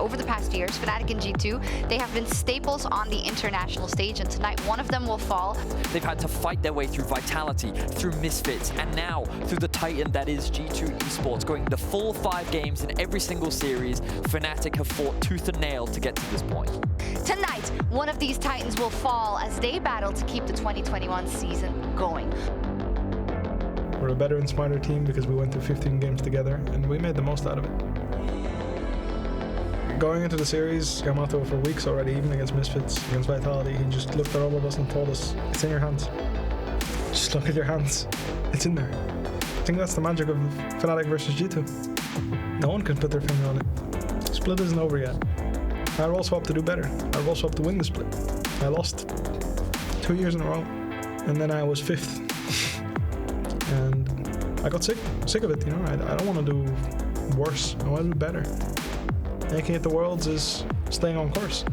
over the past years, Fnatic and G2, they have been staples on the international stage, and tonight one of them will fall. They've had to fight their way through Vitality, through Misfits, and now through the titan that is G2 Esports. Going the full 5 games in every single series, Fnatic have fought tooth and nail to get to this point. Tonight, one of these titans will fall as they battle to keep the 2021 season going. We're a better and smarter team because we went through 15 games together and we made the most out of it. Going into the series, Yamato for weeks already, even against Misfits, against Vitality, he just looked at all of us and told us, it's in your hands. Just look at your hands. It's in there. I think that's the magic of Fnatic versus G2. No one can put their finger on it. Split isn't over yet. I role swapped to do better. I role swapped to win the split. I lost 2 years in a row, and then I was 5th. And I got sick of it, you know. I don't want to do worse. I want to do better. Making it the Worlds is staying on course.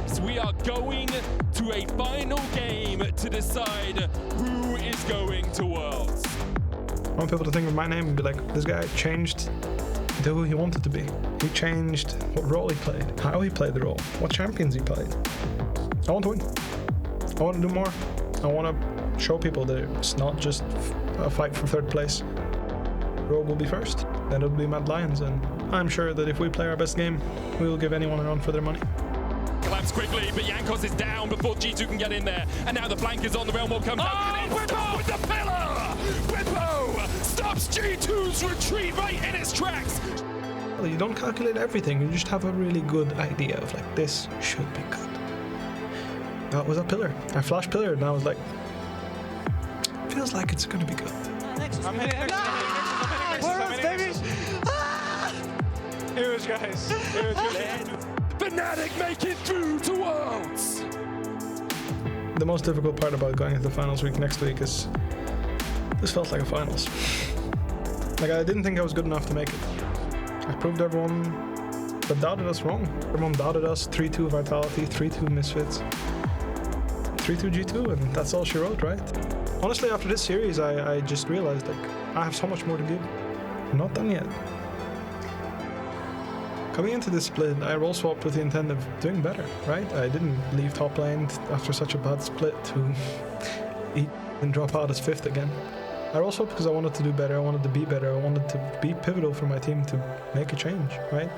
So we are going to a final game to decide who is going to Worlds. I want people to think of my name and be like, this guy changed to who he wanted to be. He changed what role he played, how he played the role, what champions he played. I want to win. I want to do more. I want to show people that it's not just a fight for 3rd place. Rogue will be 1st, then it'll be Mad Lions, and I'm sure that if we play our best game, we will give anyone a run for their money. Collapse quickly, but Jankos is down before G2 can get in there, and now the flank is on, the Realm War comes out. Bwipo with the pillar! Bwipo stops G2's retreat right in its tracks! You don't calculate everything, you just have a really good idea of like, this should be good. That was a pillar. I flashed pillar and I was like, feels like it's gonna be good. I'm hitting baby! Huge, guys. Huge. Fnatic make it through to Worlds! The most difficult part about going into the finals week next week is this felt like a finals. Like, I didn't think I was good enough to make it. I proved everyone that doubted us wrong. Everyone doubted us. 3-2 Vitality, 3-2 Misfits, 3-2 G2, and that's all she wrote, right? Honestly, after this series, I just realized, like, I have so much more to give. I'm not done yet. Coming into this split, I role swapped with the intent of doing better, right? I didn't leave top lane after such a bad split to eat and drop out as 5th again. I role swapped because I wanted to do better, I wanted to be better, I wanted to be pivotal for my team to make a change, right?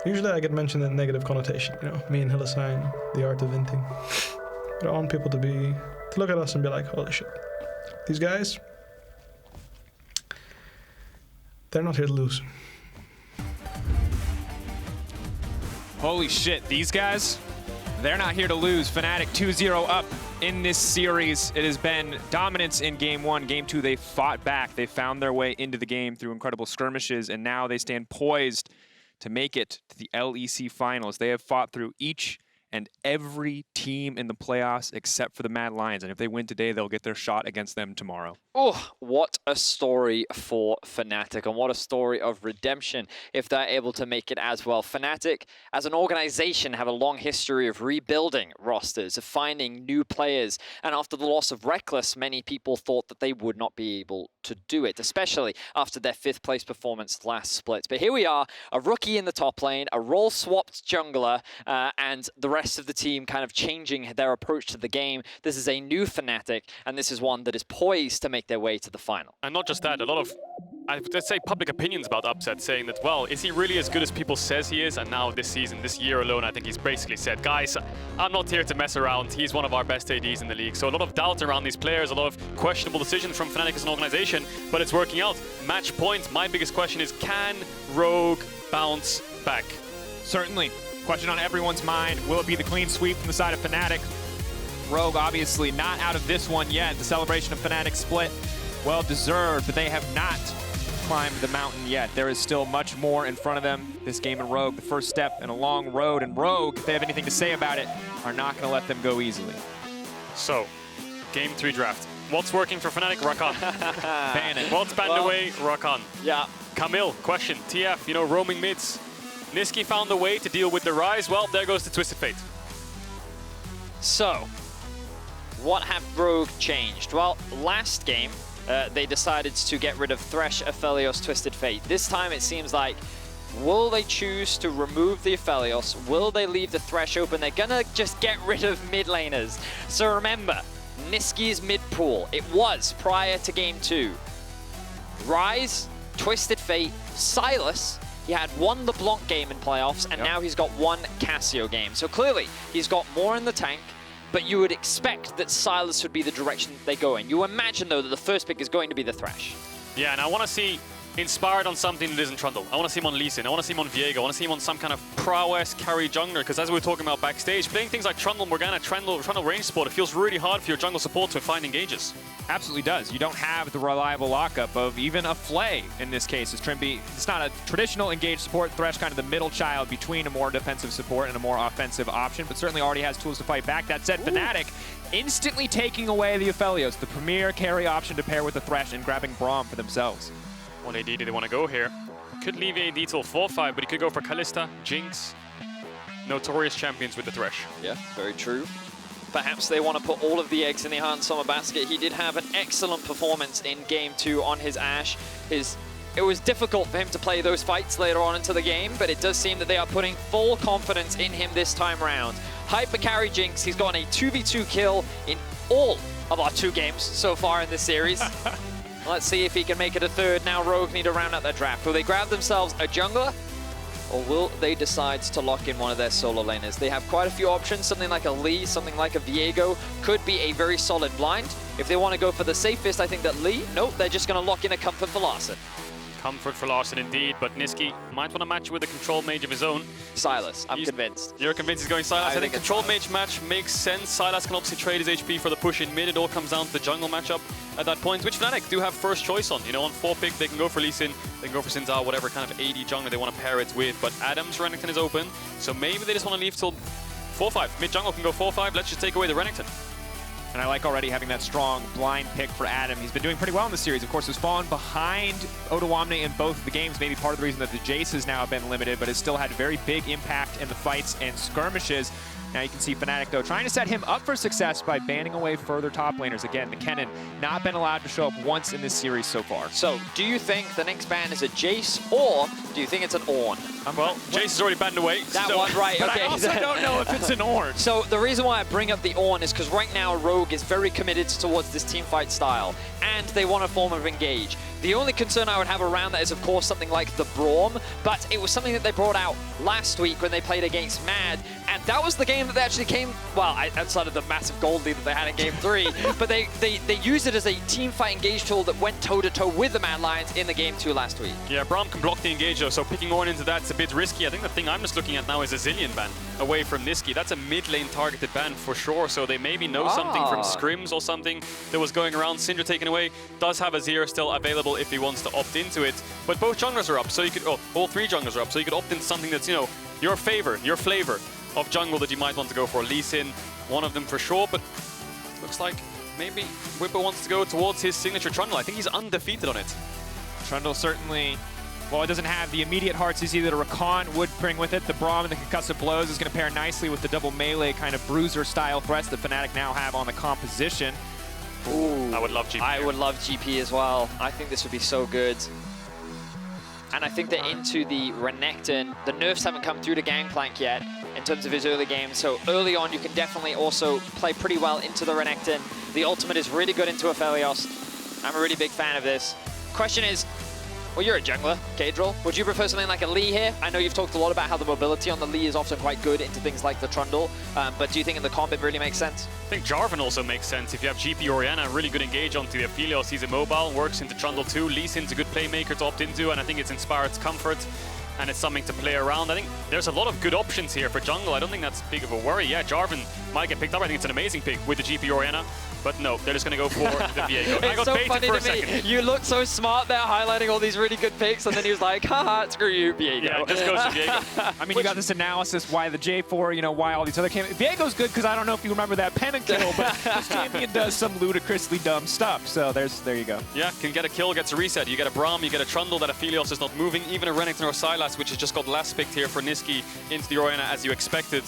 Usually I get mentioned in negative connotation, you know, me and Hylissang, the art of inting. But I want people to look at us and be like, holy shit, these guys, they're not here to lose. Holy shit, these guys, they're not here to lose. Fnatic 2-0 up in this series. It has been dominance in game 1. Game 2, they fought back. They found their way into the game through incredible skirmishes, and now they stand poised to make it to the LEC Finals. They have fought through each and every team in the playoffs except for the Mad Lions, and if they win today, they'll get their shot against them tomorrow. Oh, what a story for Fnatic, and what a story of redemption if they're able to make it as well. Fnatic, as an organization, have a long history of rebuilding rosters, of finding new players, and after the loss of Reckless, many people thought that they would not be able to do it, especially after their 5th place performance last split. But here we are, a rookie in the top lane, a role-swapped jungler, and the rest of the team kind of changing their approach to the game. This is a new Fnatic, and this is one that is poised to make their way to the final. And not just that, a lot of, let's say, public opinions about Upset saying that, well, is he really as good as people says he is? And now this season, this year alone, I think he's basically said, guys, I'm not here to mess around. He's one of our best ADs in the league. So a lot of doubt around these players, a lot of questionable decisions from Fnatic as an organization, but it's working out. Match point, my biggest question is, can Rogue bounce back? Certainly. Question on everyone's mind, will it be the clean sweep from the side of Fnatic? Rogue obviously not out of this one yet. The celebration of Fnatic split, well deserved, but they have not climbed the mountain yet. There is still much more in front of them. This game in Rogue, the first step in a long road, and Rogue, if they have anything to say about it, are not going to let them go easily. So, game 3 draft. What's working for Fnatic? Rock on. Ban it. What's banned away? Rock on. Yeah. Camille, question. TF, you know, roaming mids. Nisqy found a way to deal with the Rise. Well, there goes the Twisted Fate. So, what have Rogue changed? Well, last game, they decided to get rid of Thresh, Aphelios, Twisted Fate. This time it seems like Will they choose to remove the Aphelios? Will they leave the Thresh open? They're gonna just get rid of mid laners. So remember, Nisqy's mid pool. It was prior to game 2. Rise, Twisted Fate, Sylas. He had one LeBlanc game in playoffs, and now he's got one Cassio game. So clearly, he's got more in the tank, but you would expect that Sylas would be the direction they go in. You imagine, though, that the first pick is going to be the Thresh. Yeah, and I want to see inspired on something that isn't Trundle. I want to see him on Larssen. I want to see him on Viego. I want to see him on some kind of prowess carry jungler, because as we were talking about backstage, playing things like Trundle, Morgana, Trundle range support, it feels really hard for your jungle support to find engages. Absolutely does. You don't have the reliable lockup of even a Flay in this case, as Trymbi, it's not a traditional engage support. Thresh kind of the middle child between a more defensive support and a more offensive option, but certainly already has tools to fight back. That said, Fnatic instantly taking away the Aphelios, the premier carry option to pair with the Thresh, and grabbing Braum for themselves. What AD do they want to go here? Could leave AD till 4-5, but he could go for Kalista, Jinx, notorious champions with the Thresh. Yeah, very true. Perhaps they want to put all of the eggs in the Heart and Summer basket. He did have an excellent performance in game 2 on his Ashe. It was difficult for him to play those fights later on into the game, but it does seem that they are putting full confidence in him this time round. Hyper carry Jinx, he's gotten a 2v2 kill in all of our 2 games so far in this series. Let's see if he can make it a third. Now Rogue need to round out their draft. Will they grab themselves a jungler, or will they decide to lock in one of their solo laners? They have quite a few options. Something like a Lee, something like a Viego could be a very solid blind. If they want to go for the safest, I think that Lee, nope, they're just going to lock in a comfort for Larssen. Comfort for Larssen indeed, but Nisqy might want to match with a control mage of his own. Sylas, I'm convinced. You're convinced he's going Sylas? I think control mage match makes sense. Sylas can obviously trade his HP for the push in mid. It all comes down to the jungle matchup at that point, which Fnatic do have first choice on. You know, on 4-pick, they can go for Larssen, they can go for Sinzar, whatever kind of AD jungler they want to pair it with. But Adam's Renekton is open, so maybe they just want to leave till 4-5. Mid jungle can go 4-5. Let's just take away the Renekton. And I like already having that strong blind pick for Adam. He's been doing pretty well in the series. Of course, has fallen behind Odoamne in both of the games. Maybe part of the reason that the Jace has now been limited, but has still had very big impact in the fights and skirmishes. Now you can see Fnatic, though, trying to set him up for success by banning away further top laners. Again, McKinnon not been allowed to show up once in this series so far. So, do you think the next ban is a Jace, or do you think it's an Ornn? Well, Jace is already banned away. That one, right, but okay. I also don't know if it's an Ornn. So, the reason why I bring up the Ornn is because right now Rogue is very committed towards this teamfight style, and they want a form of engage. The only concern I would have around that is, of course, something like the Braum, but it was something that they brought out last week when they played against Mad, and that was the game that they actually came, well, outside of the massive gold lead that they had in game 3, but they used it as a teamfight engage tool that went toe-to-toe with the Mad Lions in the game 2 last week. Yeah, Braum can block the engage, though, so picking Ornn into that's a bit risky. I think the thing I'm just looking at now is a Zillion ban away from Nisqy. That's a mid-lane targeted ban for sure, so they maybe know something from scrims or something that was going around. Syndra taken away, does have Azir still available if he wants to opt into it, but both junglers are up, so you could, all 3 junglers are up, so you could opt into something that's, you know, your flavor of jungle that you might want to go for. Larssen, one of them for sure, but looks like maybe Bwipo wants to go towards his signature Trundle. I think he's undefeated on it. Trundle certainly, well, it doesn't have the immediate heart CC that a Rakan would bring with it. The Braum and the concussive blows is going to pair nicely with the double melee kind of bruiser style threats that Fnatic now have on the composition. Ooh, I would love GP. I would love GP as well. I think this would be so good. And I think they're into the Renekton. The nerfs haven't come through to Gangplank yet in terms of his early game. So early on, you can definitely also play pretty well into the Renekton. The ultimate is really good into Aphelios. I'm a really big fan of this. Question is, well, you're a jungler, Caedrel. Would you prefer something like a Lee here? I know you've talked a lot about how the mobility on the Lee is often quite good into things like the Trundle, but do you think in the comp it really makes sense? I think Jarvan also makes sense. If you have GP Orianna, really good engage onto the Aphelios. He's immobile, works into Trundle too. Larssen's a good playmaker to opt into, and I think it's inspired comfort, and it's something to play around. I think there's a lot of good options here for jungle. I don't think that's big of a worry. Yeah, Jarvan might get picked up. I think it's an amazing pick with the GP Orianna. But no, they're just going to go for the Viego. I got so baited funny for a to me. second. You look so smart there, highlighting all these really good picks, and then he was like, haha, screw you, Viego. Yeah, just goes to Viego. I mean, you got this analysis, why the J4, you know, why all these other cameos. Viego's good because I don't know if you remember that pen kill, but this champion does some ludicrously dumb stuff. So there you go. Yeah, can get a kill, gets a reset. You get a Braum, you get a Trundle, that Aphelios is not moving. Even a Renekton or Sylas, which has just got last picked here for Nisqy into the Orianna as you expected.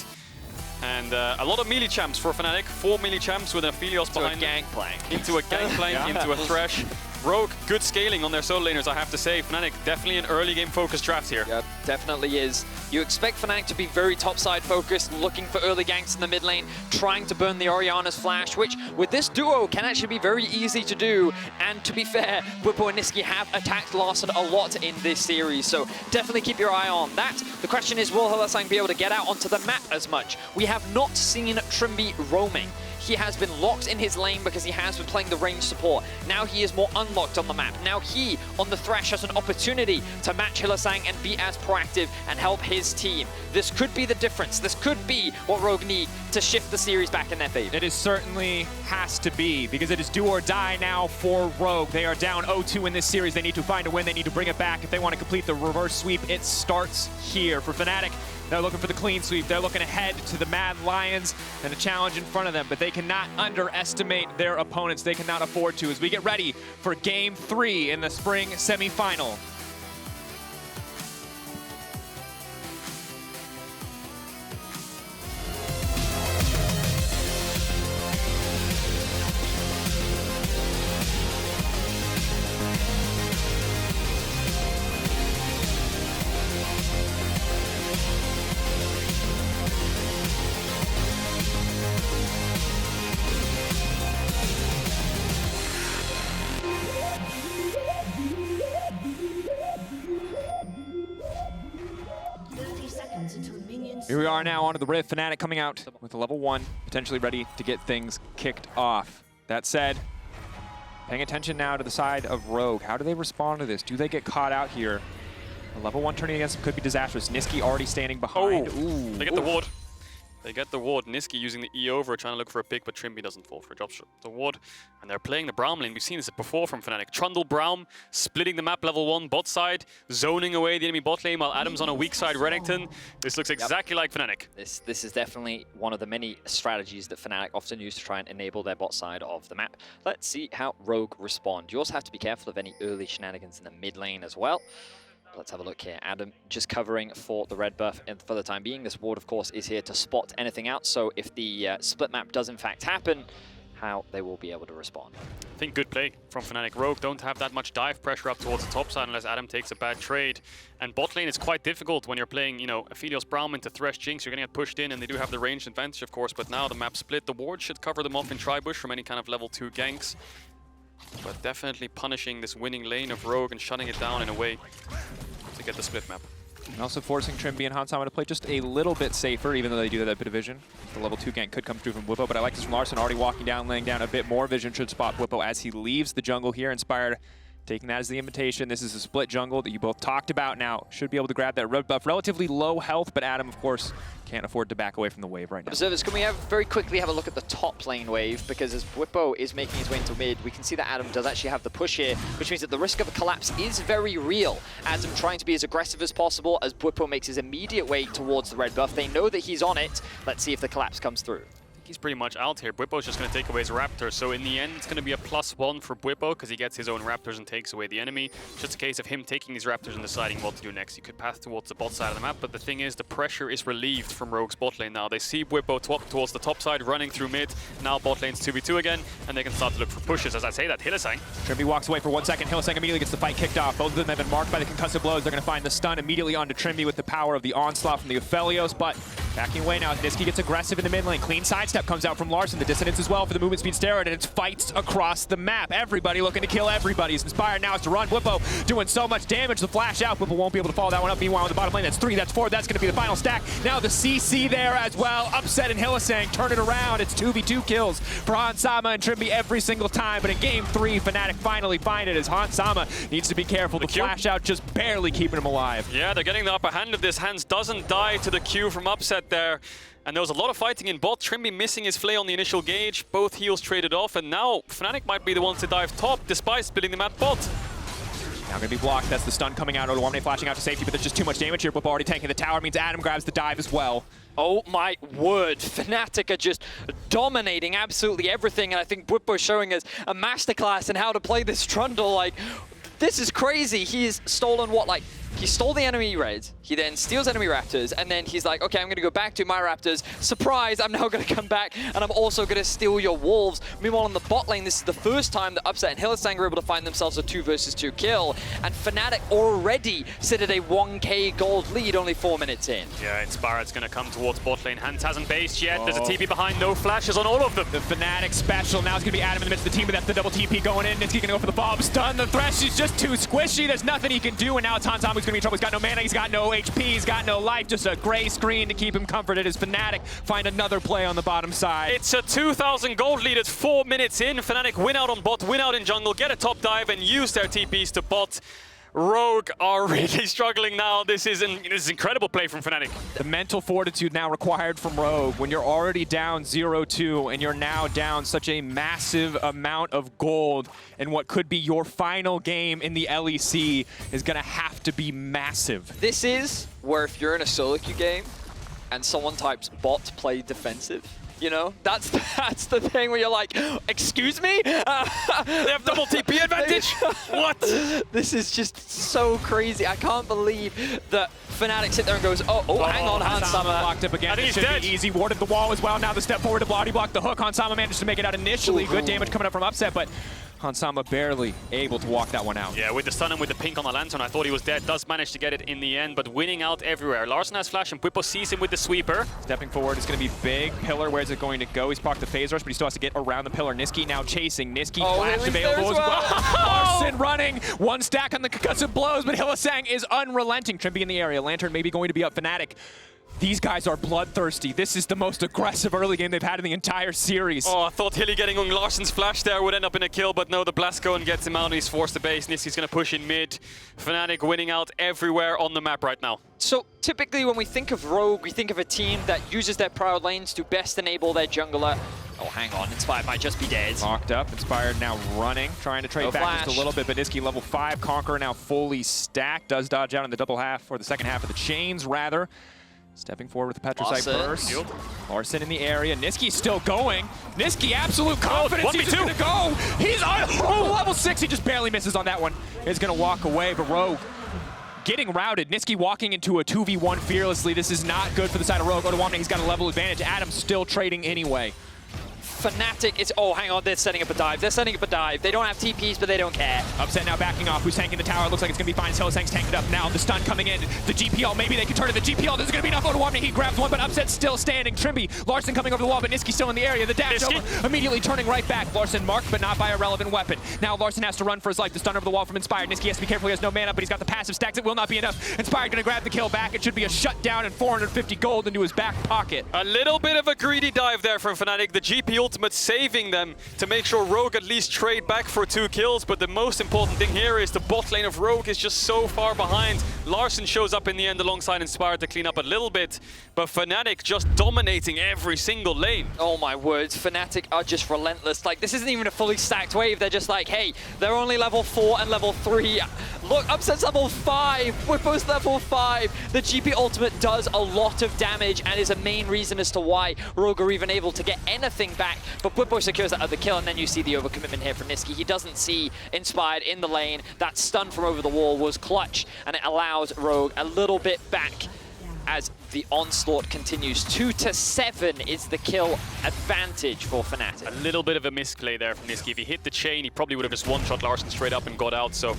And a lot of melee champs for Fnatic. 4 melee champs with an Aphelios behind Gangplank. into a Gangplank, into a Thresh. Rogue, good scaling on their solo laners, I have to say. Fnatic, definitely an early game focused draft here. Yep, definitely is. You expect Fnatic to be very topside focused, looking for early ganks in the mid lane, trying to burn the Orianna's flash, which with this duo can actually be very easy to do. And to be fair, Bwipo and Nisqy have attacked Larssen a lot in this series, so definitely keep your eye on that. The question is, will Hylissang be able to get out onto the map as much? We have not seen Trymbi roaming. He has been locked in his lane because he has been playing the range support. Now he is more unlocked on the map. Now he, on the Thresh, has an opportunity to match Hylissang and be as proactive and help his team. This could be the difference. This could be what Rogue need to shift the series back in their favor. It is certainly has to be, because it is do or die now for Rogue. They are down 0-2 in this series. They need to find a win. They need to bring it back. If they want to complete the reverse sweep, it starts here. For Fnatic, they're looking for the clean sweep. They're looking ahead to the Mad Lions and a challenge in front of them, but they cannot underestimate their opponents. They cannot afford to as we get ready for Game 3 in the spring semifinal. Here we are now onto the Rift. Fnatic coming out with a level 1, potentially ready to get things kicked off. That said, paying attention now to the side of Rogue. How do they respond to this? Do they get caught out here? A level 1 turning against them could be disastrous. Nisqy already standing behind. Oh, ooh. They get the ward. They get the ward. Nisqy using the E over, trying to look for a pick, but Trymbi doesn't fall for a drops the ward. And they're playing the Braum lane. We've seen this before from Fnatic. Trundle, Braum, splitting the map level 1 bot side, zoning away the enemy bot lane while Adam's on a weak side Renekton. This looks exactly like Fnatic. This is definitely one of the many strategies that Fnatic often use to try and enable their bot side of the map. Let's see how Rogue respond. You also have to be careful of any early shenanigans in the mid lane as well. Let's have a look here. Adam just covering for the red buff and for the time being. This ward, of course, is here to spot anything out. So if the split map does in fact happen, how they will be able to respond. I think good play from Fnatic. Rogue don't have that much dive pressure up towards the top side unless Adam takes a bad trade. And bot lane is quite difficult when you're playing, you know, Aphelios, Braum into Thresh, Jinx. You're going to get pushed in, and they do have the range advantage, of course. But now the map split. The ward should cover them off in Tribush from any kind of level 2 ganks. But definitely punishing this winning lane of Rogue and shutting it down in a way to get the split map. And also forcing Trymbi and Hansama to play just a little bit safer, even though they do have that bit of vision. The level 2 gank could come through from Bwipo, but I like this from Larssen, already walking down, laying down a bit more vision. Should spot Bwipo as he leaves the jungle here. Inspired, taking that as the invitation. This is a split jungle that you both talked about now. Should be able to grab that red buff. Relatively low health, but Adam, of course, can't afford to back away from the wave right now. Observers, can we very quickly have a look at the top lane wave? Because as Bwipo is making his way into mid, we can see that Adam does actually have the push here, which means that the risk of a collapse is very real. Adam trying to be as aggressive as possible as Bwipo makes his immediate way towards the red buff. They know that he's on it. Let's see if the collapse comes through. He's pretty much out here. Bwipo's just going to take away his Raptors, so in the end it's going to be a +1 for Bwipo because he gets his own Raptors and takes away the enemy. Just a case of him taking his Raptors and deciding what to do next. He could path towards the bot side of the map, but the thing is the pressure is relieved from Rogue's bot lane now. They see Bwipo towards the top side, running through mid. Now bot lane's 2v2 again, and they can start to look for pushes. As I say that, Hylissang. Trymbi walks away for 1 second. Hylissang immediately gets the fight kicked off. Both of them have been marked by the concussive blows. They're going to find the stun immediately onto Trymbi with the power of the onslaught from the Aphelios, but backing away now. Nisqy gets aggressive in the mid lane. Clean sidestep comes out from Larssen. The dissonance as well for the movement speed steroid, and it's fights across the map. Everybody looking to kill everybody. He's inspired now to run. Bwipo doing so much damage. The flash out. Bwipo won't be able to follow that one up. Meanwhile, on the bottom lane, that's 3, that's 4. That's going to be the final stack. Now the CC there as well. Upset in Hylissang. Turn it around. It's 2v2 kills for Hansama and Trymbi every single time. But in game 3, Fnatic finally find it as Hansama needs to be careful. The flash out just barely keeping him alive. Yeah, they're getting the upper hand of this. Hans doesn't die to the Q from Upset there. And there was a lot of fighting in bot. Trymbi missing his flay on the initial gauge. Both heals traded off, and now Fnatic might be the ones to dive top despite splitting them at bot. Now going to be blocked. That's the stun coming out. Odoamne flashing out to safety, but there's just too much damage here. Bwipo already tanking the tower. Means Adam grabs the dive as well. Oh my word, Fnatic are just dominating absolutely everything, and I think Bwipo showing us a masterclass in how to play this Trundle. Like, this is crazy. He's stolen, what, like He stole the enemy red, he then steals enemy raptors, and then he's like, okay, I'm gonna go back to my raptors. Surprise, I'm now gonna come back, and I'm also gonna steal your wolves. Meanwhile, on the bot lane, this is the first time that Upset and Hylissang are able to find themselves a 2 versus 2 kill, and Fnatic already sit at a 1k gold lead only 4 minutes in. Yeah, Inspired's gonna come towards bot lane. Hans hasn't based yet. There's a TP behind, no flashes on all of them. The Fnatic special, now it's gonna be Adam in the midst of the team, but that's the double TP going in. Nisqy gonna go for the bomb stun. The Thresh is just too squishy, there's nothing he can do, and now it's Hans who's gonna be in trouble. He's got no mana, he's got no HP, he's got no life, just a gray screen to keep him comforted as Fnatic find another play on the bottom side. It's a 2,000 gold lead. It's 4 minutes in. Fnatic win out on bot, win out in jungle, get a top dive, and use their TPs to bot. Rogue are really struggling now. This is incredible play from Fnatic. The mental fortitude now required from Rogue when you're already down 0-2 and you're now down such a massive amount of gold, and what could be your final game in the LEC is gonna have to be massive. This is where if you're in a solo queue game and someone types bot play defensive, you know, that's the thing where you're like, excuse me? They have double TP advantage? What? This is just so crazy. I can't believe that Fnatic sit there and goes, oh, hang on, Hans Sama. Locked up again. I think It he's should dead. be easy. Warded the wall as well. Now the step forward to body block the hook. Hans Sama managed to make it out initially. Good damage coming up from Upset, but Hans Sama barely able to walk that one out. Yeah, with the stun and with the pink on the lantern, I thought he was dead. Does manage to get it in the end, but winning out everywhere. Larssen has flash and Bwipo sees him with the sweeper. Stepping forward is going to be big. Pillar, where's it going to go? He's procced the phase rush, but he still has to get around the pillar. Nisqy now chasing. Nisqy flash Hylissang's available as there well. as well. Larssen running. One stack on the concussive blows, but Hylissang is unrelenting. Trymbi in the area. Lantern maybe going to be up Fnatic. These guys are bloodthirsty. This is the most aggressive early game they've had in the entire series. Oh, I thought Hilly getting on Larsen's flash there would end up in a kill, but no, the blast going gets him out and he's forced to base. Nisqy's gonna push in mid. Fnatic winning out everywhere on the map right now. So typically when we think of Rogue, we think of a team that uses their proud lanes to best enable their jungler. Oh, hang on, Inspired might just be dead. Locked up, Inspired now running, trying to trade back flash. just a little bit, but Nisqy level 5. Conqueror now fully stacked, does dodge out in the double half, or the second half of the chains, rather. Stepping forward with the Petricite burst. Larssen in the area. Nisqy's still going. Nisqy, absolute confidence. He's just gonna go. He's on level 6. He just barely misses on that one. He's gonna walk away, but Rogue getting routed. Nisqy walking into a 2v1 fearlessly. This is not good for the side of Rogue. Odoamne, he's got a level advantage. Adam's still trading anyway. Fnatic is, oh, hang on, they're setting up a dive. They're setting up a dive. They don't have TPs, but they don't care. Upset now backing off. Who's tanking the tower? Looks like it's going to be fine. Hylissang's tanked up now. The stun coming in. The GPL, maybe they can turn it. The GPL, this is going to be enough. Odoamne, he grabs one, but Upset's still standing. Trymbi, Larssen coming over the wall, but Nisqy still in the area. The dash over, immediately turning right back. Larssen marked, but not by a relevant weapon. Now Larssen has to run for his life. The stun over the wall from Inspired. Nisqy has to be careful. He has no mana, but he's got the passive stacks. It will not be enough. Inspired going to grab the kill back. It should be a shutdown and 450 gold into his back pocket. A little bit of a greedy dive there from Fnatic. The GP ultimate saving them to make sure Rogue at least trade back for 2 kills, but the most important thing here is the bot lane of Rogue is just so far behind. Larssen shows up in the end alongside Inspired to clean up a little bit, but Fnatic just dominating every single lane. Oh my words, Fnatic are just relentless. Like, this isn't even a fully stacked wave. They're just like, hey, they're only level 4 and level 3. Look, Upset's level 5, Bwipo's level 5. The GP ultimate does a lot of damage and is a main reason as to why Rogue are even able to get anything back, but Bwipo secures that other kill, and then you see the overcommitment here from Nisqy. He doesn't see Inspired in the lane. That stun from over the wall was clutch, and it allows Rogue a little bit back as the onslaught continues. 2-7 is the kill advantage for Fnatic. A little bit of a misplay there from Nisqy. If he hit the chain, he probably would have just one-shot Larssen straight up and got out, so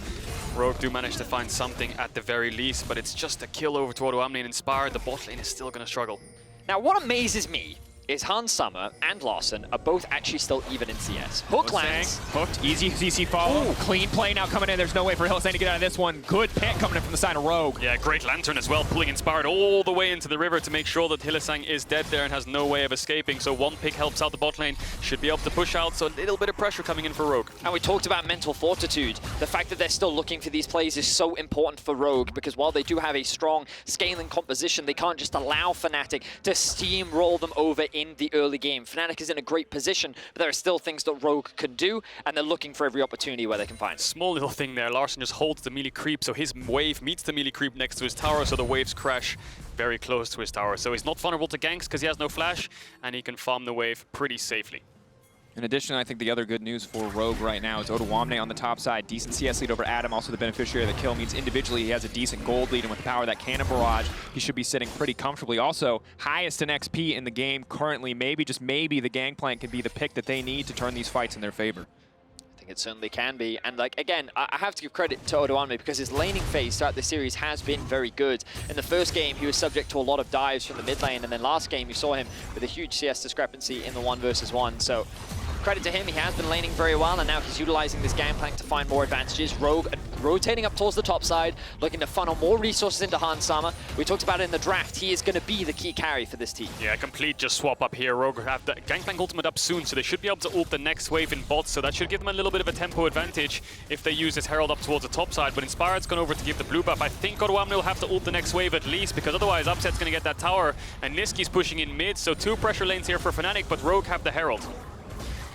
Rogue do manage to find something at the very least, but it's just a kill over to Odoamne and Inspired. The bot lane is still going to struggle. Now, what amazes me is Hans Sama and Larssen are both actually still even in CS. Hook lands. Hooked, easy CC follow. Ooh. Clean play now coming in. There's no way for Hylissang to get out of this one. Good pick coming in from the side of Rogue. Yeah, great lantern as well, pulling Inspired all the way into the river to make sure that Hylissang is dead there and has no way of escaping. So one pick helps out the bot lane, should be able to push out, so a little bit of pressure coming in for Rogue. And we talked about mental fortitude. The fact that they're still looking for these plays is so important for Rogue, because while they do have a strong scaling composition, they can't just allow Fnatic to steamroll them over in the early game. Fnatic is in a great position, but there are still things that Rogue can do, and they're looking for every opportunity where they can find it. Small little thing there. Larssen just holds the melee creep, so his wave meets the melee creep next to his tower, so the waves crash very close to his tower. So he's not vulnerable to ganks because he has no flash, and he can farm the wave pretty safely. In addition, I think the other good news for Rogue right now is Odoamne on the top side. Decent CS lead over Adam, also the beneficiary of the kill. Means individually he has a decent gold lead, and with the power of that cannon barrage, he should be sitting pretty comfortably. Also, highest in XP in the game currently. Maybe, just maybe, the Gangplank can be the pick that they need to turn these fights in their favor. I think it certainly can be. And like, again, I have to give credit to Odoamne because his laning phase throughout the series has been very good. In the first game, he was subject to a lot of dives from the mid lane, and then last game, you saw him with a huge CS discrepancy in the 1v1. So credit to him, he has been laning very well, and now he's utilizing this Gangplank to find more advantages. Rogue rotating up towards the top side, looking to funnel more resources into Hans Sama. We talked about it in the draft. He is going to be the key carry for this team. Yeah, complete just swap up here. Rogue have the Gangplank ultimate up soon, so they should be able to ult the next wave in bots, so that should give them a little bit of a tempo advantage if they use this Herald up towards the top side. But Inspired's gone over to give the blue buff. I think Odoamne will have to ult the next wave at least, because otherwise Upset's going to get that tower, and Nisqy's pushing in mid, so 2 pressure lanes here for Fnatic, but Rogue have the Herald.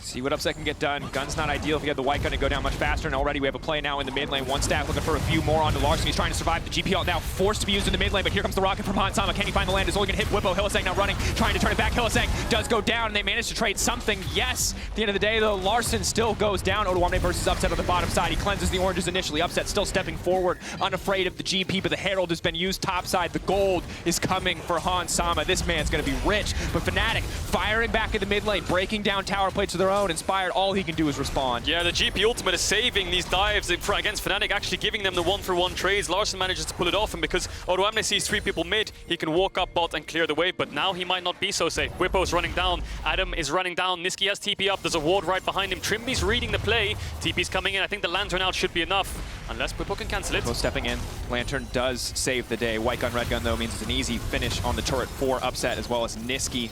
See what Upset can get done. Gun's not ideal if you have the white gun to go down much faster, and already we have a play now in the mid lane. One staff looking for a few more onto Larssen. He's trying to survive. The GP ult now forced to be used in the mid lane, but here comes the rocket from Hans Sama. Can he find the land? Is only going to hit Bwipo. Hylissang now running, trying to turn it back. Hylissang does go down, and they manage to trade something. Yes, at the end of the day, though, Larssen still goes down. Odoamne versus Upset on the bottom side. He cleanses the oranges initially. Upset still stepping forward, unafraid of the GP, but the Herald has been used top side. The gold is coming for Hans Sama. This man's going to be rich, but Fnatic firing back in the mid lane, breaking down tower plates of their own. Inspired, all he can do is respond. Yeah, the GP ultimate is saving these dives against Fnatic, actually giving them the 1-for-1 trades. Larssen manages to pull it off, and because Odoamne sees 3 people mid, he can walk up bot and clear the wave, but now he might not be so safe. Bwipo's running down, Adam is running down, Nisqy has TP up, there's a ward right behind him, Trymbi's reading the play, TP's coming in, I think the Lantern out should be enough, unless Bwipo can cancel it. Bwipo stepping in, Lantern does save the day. White gun, red gun though means it's an easy finish on the turret for Upset, as well as Nisqy.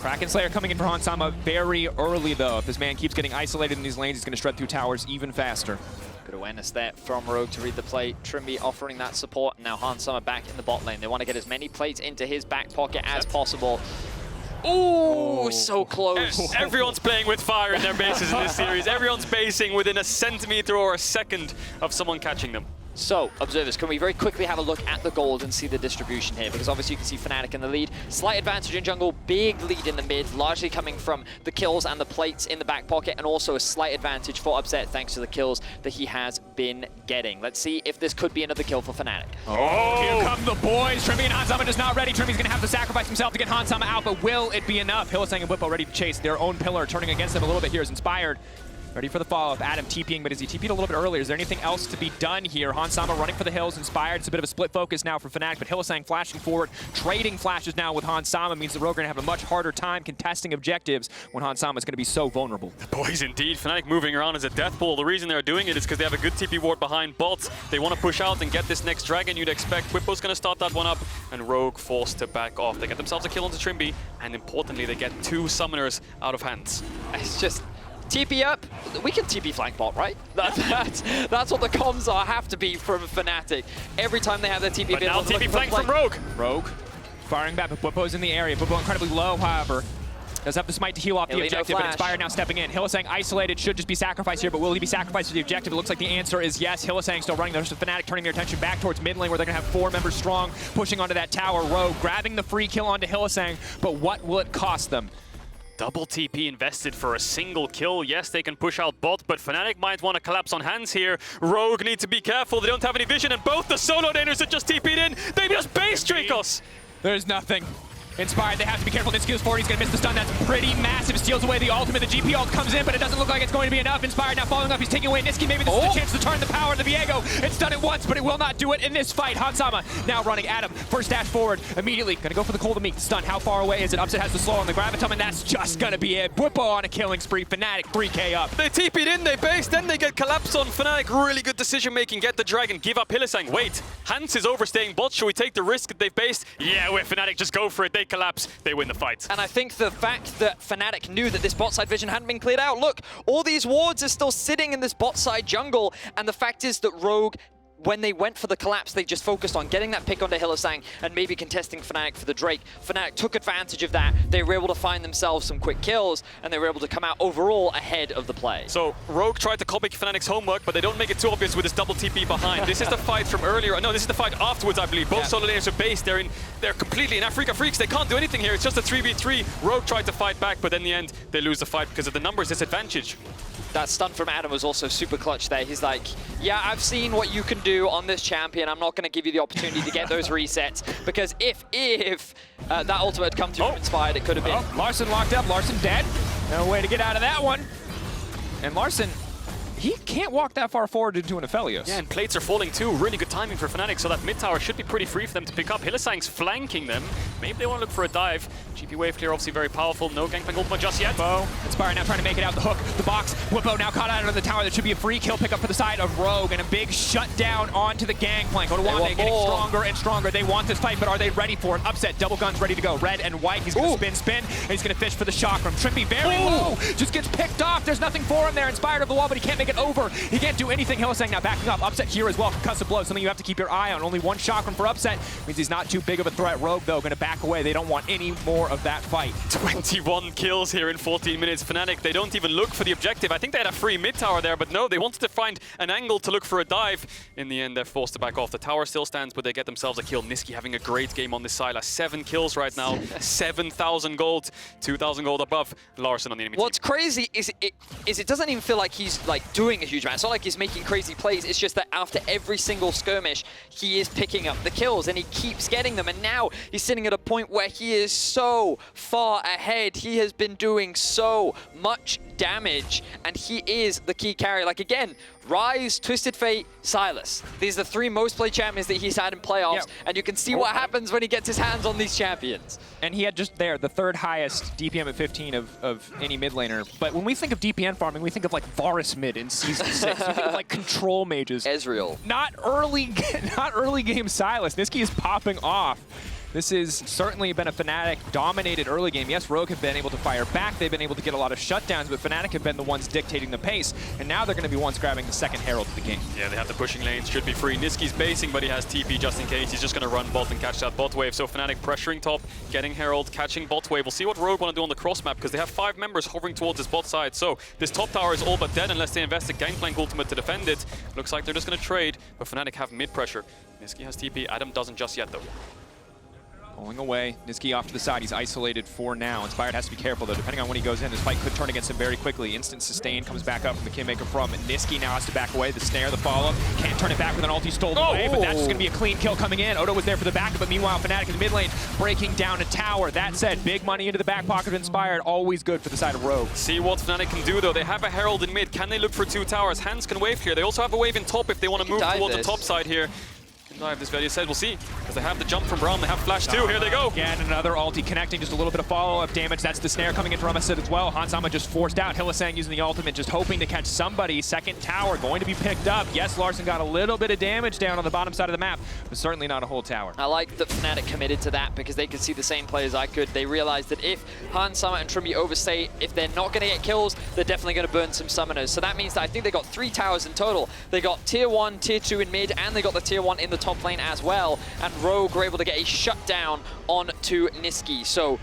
Kraken Slayer coming in for Hans Sama very early though. If this man keeps getting isolated in these lanes, he's going to shred through towers even faster. Good awareness there from Rogue to read the play. Trymbi offering that support. Now Hans Sama back in the bot lane. They want to get as many plates into his back pocket as possible. Ooh, so close. Everyone's playing with fire in their bases in this series. Everyone's basing within a centimeter or a second of someone catching them. So, observers, can we very quickly have a look at the gold and see the distribution here? Because obviously you can see Fnatic in the lead. Slight advantage in jungle, big lead in the mid, largely coming from the kills and the plates in the back pocket, and also a slight advantage for Upset thanks to the kills that he has been getting. Let's see if this could be another kill for Fnatic. Oh, here come the boys. Trymbi and Hans Sama is not ready. Trymbi's going to have to sacrifice himself to get Hans Sama out, but will it be enough? Hylissang and Bwipo ready to chase their own pillar, turning against them a little bit here is Inspired. Ready for the follow-up. Adam TPing, but as he TP'd a little bit earlier, is there anything else to be done here? Hans Sama running for the hills, Inspired. It's a bit of a split focus now for Fnatic, but Hylissang flashing forward, trading flashes now with Hans Sama means the Rogue are going to have a much harder time contesting objectives when Hans Sama is going to be so vulnerable. Boys, indeed. Fnatic moving around as a death pool. The reason they're doing it is because they have a good TP ward behind bots. They want to push out and get this next dragon. You'd expect Bwipo's going to start that one up, and Rogue forced to back off. They get themselves a kill onto Trymbi, and importantly, they get 2 summoners out of hands. It's just TP up. We can TP flank bot, right? That's what the comms have to be from Fnatic. Every time they have their TP but now TP flank from Rogue. Rogue firing back, but Bwipo's in the area. Bwipo incredibly low, however. Does have the smite to heal off the objective, but Inspired now stepping in. Hylissang isolated, should just be sacrificed here, but will he be sacrificed for the objective? It looks like the answer is yes. Hylissang still running. There's the Fnatic turning their attention back towards mid lane, where they're going to have 4 members strong, pushing onto that tower. Rogue grabbing the free kill onto Hylissang, but what will it cost them? Double TP invested for a single kill. Yes, they can push out bot, but Fnatic might want to collapse on hands here. Rogue need to be careful. They don't have any vision, and both the solo laners that just TP'd in, they just base Drakos. There's nothing. Inspired, they have to be careful. Nisqy is forward, he's going to miss the stun. That's pretty massive. Steals away the ultimate. The GP ult comes in, but it doesn't look like it's going to be enough. Inspired now following up. He's taking away Nisqy. Maybe this is the chance to turn the power of the Viego. It's done it once, but it will not do it in this fight. Hans Sama now running. Adam, first dash forward. Immediately going to go for the cold to meet. Stun, how far away is it? Upset has the slow on the Gravitum, and that's just going to be it. Bwipo on a killing spree. Fnatic 3K up. They TP'd in, they base, then they get collapsed on. Fnatic, really good decision making. Get the dragon, give up Hylissang. Wait, Hans is overstaying bot. Should we take the risk that they've based? Yeah, we're Fnatic, just go for it. They collapse, they win the fight. And I think the fact that Fnatic knew that this bot side vision hadn't been cleared out. Look, all these wards are still sitting in this bot side jungle, and the fact is that Rogue when they went for the collapse, they just focused on getting that pick onto Hylissang and maybe contesting Fnatic for the Drake. Fnatic took advantage of that. They were able to find themselves some quick kills, and they were able to come out overall ahead of the play. So Rogue tried to copy Fnatic's homework, but they don't make it too obvious with this double TP behind. This is the fight from earlier. No, this is the fight afterwards, I believe. Both solo layers are based. They're completely in Africa Freaks. They can't do anything here. It's just a 3v3. Rogue tried to fight back, but in the end, they lose the fight because of the numbers disadvantage. That stun from Adam was also super clutch there. He's like, yeah, I've seen what you can do on this champion. I'm not going to give you the opportunity to get those resets, because if that ultimate had come through from Inspired, it could have been. Larssen locked up. Larssen dead. No way to get out of that one. And Larssen, he can't walk that far forward into an Aphelios. Yeah, and plates are falling too. Really good timing for Fnatic, so that mid tower should be pretty free for them to pick up. Hylissang's flanking them. Maybe they want to look for a dive. GP wave clear, obviously very powerful. No Gangplank ultimate just yet. Inspired now trying to make it out the hook, the box. Bwipo now caught out of the tower. That should be a free kill pick up for the side of Rogue, and a big shutdown onto the Gangplank. Odoamne getting stronger and stronger. They want this fight, but are they ready for it? Upset, double guns ready to go. Red and white. He's going to spin, and he's going to fish for the shock from Trymbi. Very low. Just gets picked off. There's nothing for him there. Inspired of the wall, but he can't make it over. He can't do anything. Hylissang now backing up. Upset here as well. Concussive blow, something you have to keep your eye on. Only one chakram for Upset. Means he's not too big of a threat. Rogue, though, going to back away. They don't want any more of that fight. 21 kills here in 14 minutes. Fnatic, they don't even look for the objective. I think they had a free mid tower there, but no, they wanted to find an angle to look for a dive. In the end, they're forced to back off. The tower still stands, but they get themselves a kill. Nisqy having a great game on this Sylas. 7 kills right now. 7,000 gold. 2,000 gold above Larssen on the enemy What's team. crazy is it doesn't even feel like he's like doing a huge amount. It's not like he's making crazy plays. It's just that after every single skirmish, he is picking up the kills and he keeps getting them. And now he's sitting at a point where he is so far ahead. He has been doing so much damage, and he is the key carry. Like, again, Ryze, Twisted Fate, Sylas. These are the 3 most played champions that he's had in playoffs, and you can see what happens when he gets his hands on these champions. And he had just the 3rd highest DPM at 15 of any mid laner. But when we think of DPM farming, we think of like Varus mid in Season 6. We think of like control mages. Ezreal. Not early game Sylas. Nisqy is popping off. This has certainly been a Fnatic dominated early game. Yes, Rogue have been able to fire back. They've been able to get a lot of shutdowns, but Fnatic have been the ones dictating the pace. And now they're going to be ones grabbing the 2nd Herald of the game. Yeah, they have the pushing lanes. Should be free. Nisqy's basing, but he has TP just in case. He's just going to run bot and catch that bot wave. So Fnatic pressuring top, getting Herald, catching bot wave. We'll see what Rogue want to do on the cross map, because they have 5 members hovering towards this bot side. So this top tower is all but dead unless they invest a Gangplank ultimate to defend it. Looks like they're just going to trade, but Fnatic have mid pressure. Nisqy has TP. Adam doesn't just yet, though. Pulling away. Nisqy off to the side. He's isolated for now. Inspired has to be careful, though. Depending on when he goes in, this fight could turn against him very quickly. Instant sustain comes back up from the Kingmaker from Nisqy. Now has to back away. The snare, the follow-up. Can't turn it back with an ulti stolen away, but that's just going to be a clean kill coming in. Odo was there for the backup, but meanwhile, Fnatic in the mid lane breaking down a tower. That said, big money into the back pocket of Inspired. Always good for the side of Rogue. See what Fnatic can do, though. They have a Herald in mid. Can they look for 2 towers? Hands can wave here. They also have a wave in top if they want to move towards the top side here. Dive this Vedius said, we'll see, because they have the jump from Braum, they have flash too, here they go. Again, another ulti connecting, just a little bit of follow-up damage. That's the snare coming into Rummasid as well. Hansama just forced out. Hylissang using the ultimate, just hoping to catch somebody. 2nd tower going to be picked up. Yes, Larssen got a little bit of damage down on the bottom side of the map, but certainly not a whole tower. I like that Fnatic committed to that, because they could see the same play as I could. They realized that if Hansama and Trymbi overstay, if they're not going to get kills, they're definitely going to burn some summoners. So that means that I think they got 3 towers in total. They got tier 1, tier 2 in mid, and they got the tier 1 in the top lane as well. And Rogue were able to get a shutdown onto Nisqy. So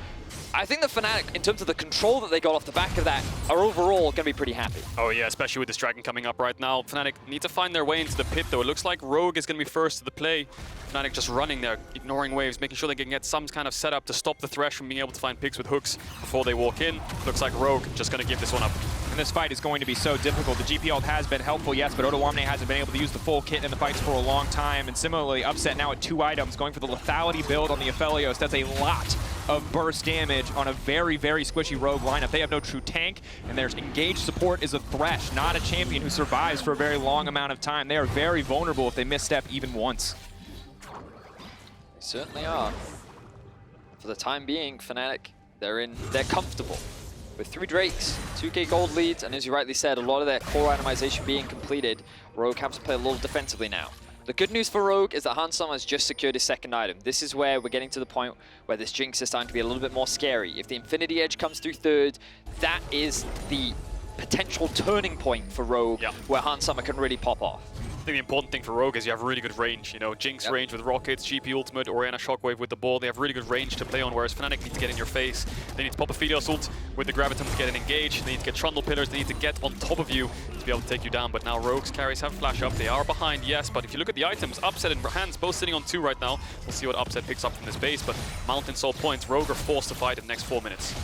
I think the Fnatic, in terms of the control that they got off the back of that, are overall going to be pretty happy. Oh yeah, especially with this dragon coming up right now. Fnatic need to find their way into the pit, though. It looks like Rogue is going to be first to the play. Fnatic just running there, ignoring waves, making sure they can get some kind of setup to stop the Thresh from being able to find picks with hooks before they walk in. Looks like Rogue just going to give this one up. And this fight is going to be so difficult. The GP ult has been helpful, yes, but Odoamne hasn't been able to use the full kit in the fights for a long time. And similarly, Upset now at 2 items, going for the lethality build on the Aphelios. That's a lot of burst damage on a very, very squishy Rogue lineup. They have no true tank, and their engaged support is a Thresh, not a champion who survives for a very long amount of time. They are very vulnerable if they misstep even once. They certainly are. For the time being, Fnatic, they're comfortable. With 3 Drakes, 2k gold leads, and as you rightly said, a lot of their core itemization being completed, Rogue has to play a little defensively now. The good news for Rogue is that Hansama has just secured his 2nd item. This is where we're getting to the point where this Jinx is starting to be a little bit more scary. If the Infinity Edge comes through 3rd, that is the potential turning point for Rogue, where Hansama can really pop off. I think the important thing for Rogue is you have really good range. You know, Jinx range with rockets, GP ultimate, Orianna shockwave with the ball. They have really good range to play on, whereas Fnatic need to get in your face. They need to pop Aphelios ult with the Graviton to get an engage. They need to get Trundle pillars. They need to get on top of you to be able to take you down. But now Rogue's carries have flash up. They are behind, yes, but if you look at the items, Upset and Hands both sitting on 2 right now. We'll see what Upset picks up from this base, but Mountain Soul points. Rogue are forced to fight in the next 4 minutes.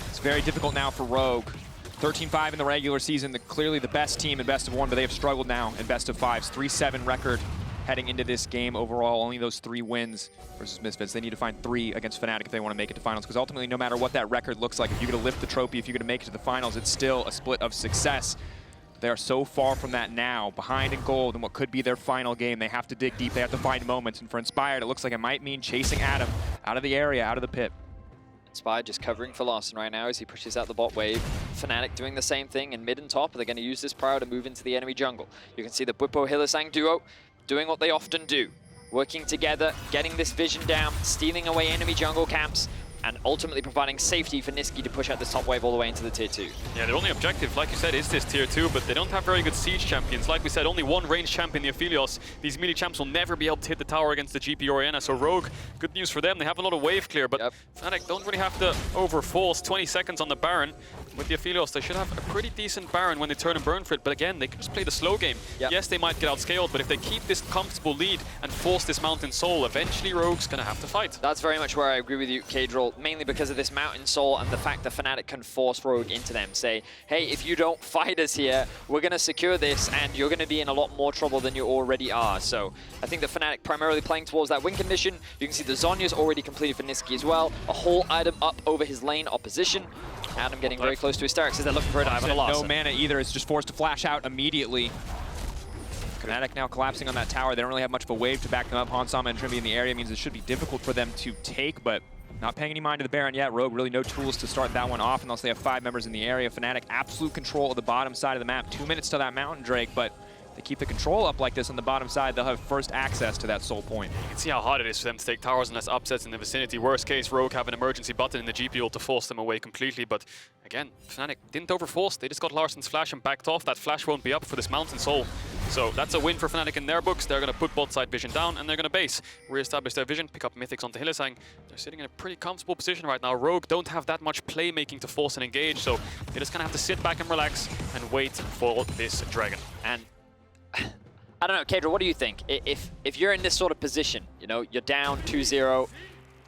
It's very difficult now for Rogue. 13-5 in the regular season, clearly the best team in best of 1, but they have struggled now in best of 5s. 3-7 record heading into this game overall. Only those 3 wins versus Misfits. They need to find 3 against Fnatic if they want to make it to finals, because ultimately, no matter what that record looks like, if you're going to lift the trophy, if you're going to make it to the finals, it's still a split of success. They are so far from that now, behind in gold in what could be their final game. They have to dig deep, they have to find moments, and for Inspired, it looks like it might mean chasing Adam out of the area, out of the pit. Inspired just covering for Larssen right now as he pushes out the bot wave. Fnatic doing the same thing in mid and top. They're going to use this power to move into the enemy jungle. You can see the Bwipo Hylissang duo doing what they often do. Working together, getting this vision down, stealing away enemy jungle camps, and ultimately providing safety for Nisqy to push out this top wave all the way into the tier 2. Yeah, their only objective, like you said, is this tier 2, but they don't have very good siege champions. Like we said, only one range champion, the Aphelios. These melee champs will never be able to hit the tower against the GP Orianna, so Rogue, good news for them. They have a lot of wave clear, but Fnatic don't really have to overforce. 20 seconds on the Baron. With the Aphelios, they should have a pretty decent Baron when they turn and burn for it, but again, they can just play the slow game. Yes, they might get outscaled, but if they keep this comfortable lead and force this Mountain Soul, eventually Rogue's gonna have to fight. That's very much where I agree with you, Caedrel, mainly because of this Mountain Soul and the fact that Fnatic can force Rogue into them. Say, hey, if you don't fight us here, we're gonna secure this, and you're gonna be in a lot more trouble than you already are. So I think that Fnatic primarily playing towards that win condition. You can see the Zhonya's already completed for Nisqy as well. A whole item up over his lane opposition. Adam getting very close to his Starix as they're looking for a dive on a loss. No mana either, it's just forced to flash out immediately. Fnatic now collapsing on that tower. They don't really have much of a wave to back them up. Hansama and Trymbi in the area means it should be difficult for them to take, but not paying any mind to the Baron yet. Rogue really no tools to start that one off unless they have 5 members in the area. Fnatic absolute control of the bottom side of the map. 2 minutes to that Mountain Drake, but they keep the control up like this on the bottom side, they'll have first access to that soul point. You can see how hard it is for them to take towers unless Upset's in the vicinity. Worst case, Rogue have an emergency button in the GP ult to force them away completely, but again, Fnatic didn't overforce. They just got Larssen's flash and backed off. That flash won't be up for this Mountain Soul. So that's a win for Fnatic in their books. They're going to put bot side vision down and they're going to base, re-establish their vision, pick up mythics onto Hylissang. They're sitting in a pretty comfortable position right now. Rogue don't have that much playmaking to force and engage, so they just kind of have to sit back and relax and wait for this dragon. And I don't know, Caedrel, what do you think? If you're in this sort of position, you know, you're down 2-0,